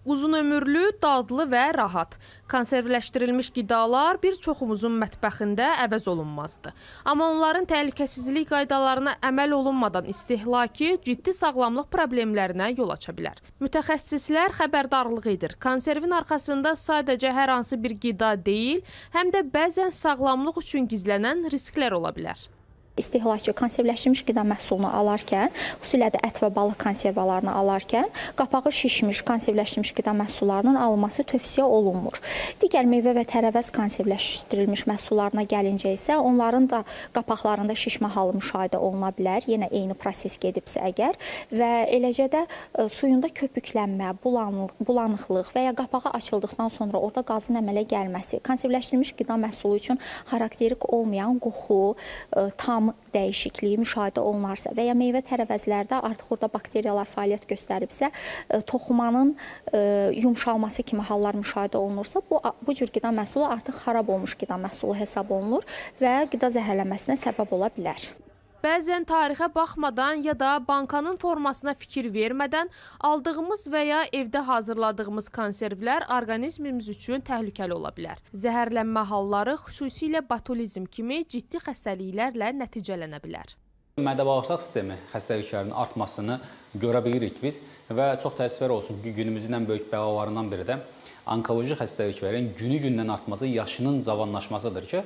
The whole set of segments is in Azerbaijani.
Uzun ömürlü, dadlı və rahat. Konservləşdirilmiş qidalar bir çoxumuzun mətbəxində əvəz olunmazdır. Amma onların təhlükəsizlik qaydalarına əməl olunmadan istehlakı ciddi sağlamlıq problemlərinə yol aça bilər. Mütəxəssislər xəbərdarlıq edir. Konservin arxasında sadəcə hər hansı bir qida deyil, həm də bəzən sağlamlıq üçün gizlənən risklər ola bilər. İstehlakçı konservləşdirilmiş qida məhsulunu alarkən, xüsusilə də ət və balıq konservalarını alarkən, qapağı şişmiş konservləşdirilmiş qida məhsullarının alınması tövsiyə olunmur. Digər meyvə və tərəvəz konservləşdirilmiş məhsullarına gəlincə isə, onların da qapaqlarında şişmə halı müşahidə oluna bilər, yenə eyni proses gedibsə əgər və eləcə də suyunda köpüklənmə, bulanıqlıq və ya qapağı açıldıqdan sonra orada qazın əmələ gəlməsi, konservləşdirilmiş qida məhsulu üçün xarakterik olmayan qoxu, tam dəyişikliyi müşahidə olunarsa və ya meyvə tərəvəzlərdə artıq orada bakteriyalar fəaliyyət göstəribsə, toxumanın yumşalması kimi hallar müşahidə olunursa, bu cür qida məhsulu artıq xarab olmuş qida məhsulu hesab olunur və qida zəhərlənməsinə səbəb ola bilər. Bəzən tarixə baxmadan ya da bankanın formasına fikir vermədən aldığımız və ya evdə hazırladığımız konservlər orqanizmimiz üçün təhlükəli ola bilər. Zəhərlənmə halları xüsusilə botulizm kimi ciddi xəstəliklərlə nəticələnə bilər. Mədə-bağırsaq sistemi xəstəliklərinin artmasını görə bilirik biz və çox təəssüflər olsun ki, günümüzün ən böyük bəlalarından biri də onkoloji xəstəliklərin günü-gündən artması, yaşının cavanlaşmasıdır ki,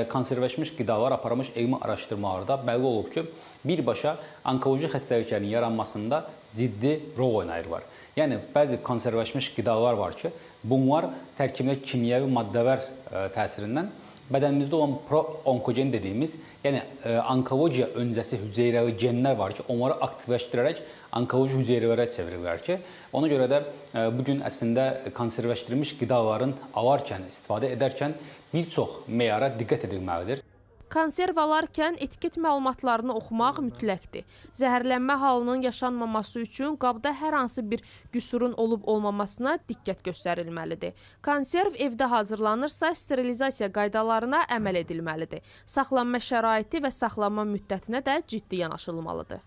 konservləşmiş qidalar aparılmış elmi araşdırmalarda bəlli olub ki, birbaşa onkoloji xəstəliklərin yaranmasında ciddi rol oynayırlar. Yəni, bəzi konservləşmiş qidalar var ki, bunlar tərkibində kimyəvi maddələr təsirindən bədənimizdə olan pro-onkogen dediyimiz, yəni onkologiya öncəsi hüceyrəli genlər var ki, onları aktivləşdirərək onkoloji hüceyrələrə çevirirlər ki, ona görə də bugün əslində konservləşdirilmiş qidaların alarkən, istifadə edərkən bir çox meyara diqqət edilməlidir. Konserv alarkən etiket məlumatlarını oxumaq mütləqdir. Zəhərlənmə halının yaşanmaması üçün qabda hər hansı bir qüsurun olub-olmamasına diqqət göstərilməlidir. Konserv evdə hazırlanırsa, sterilizasiya qaydalarına əməl edilməlidir. Saxlanma şəraiti və saxlanma müddətinə də ciddi yanaşılmalıdır.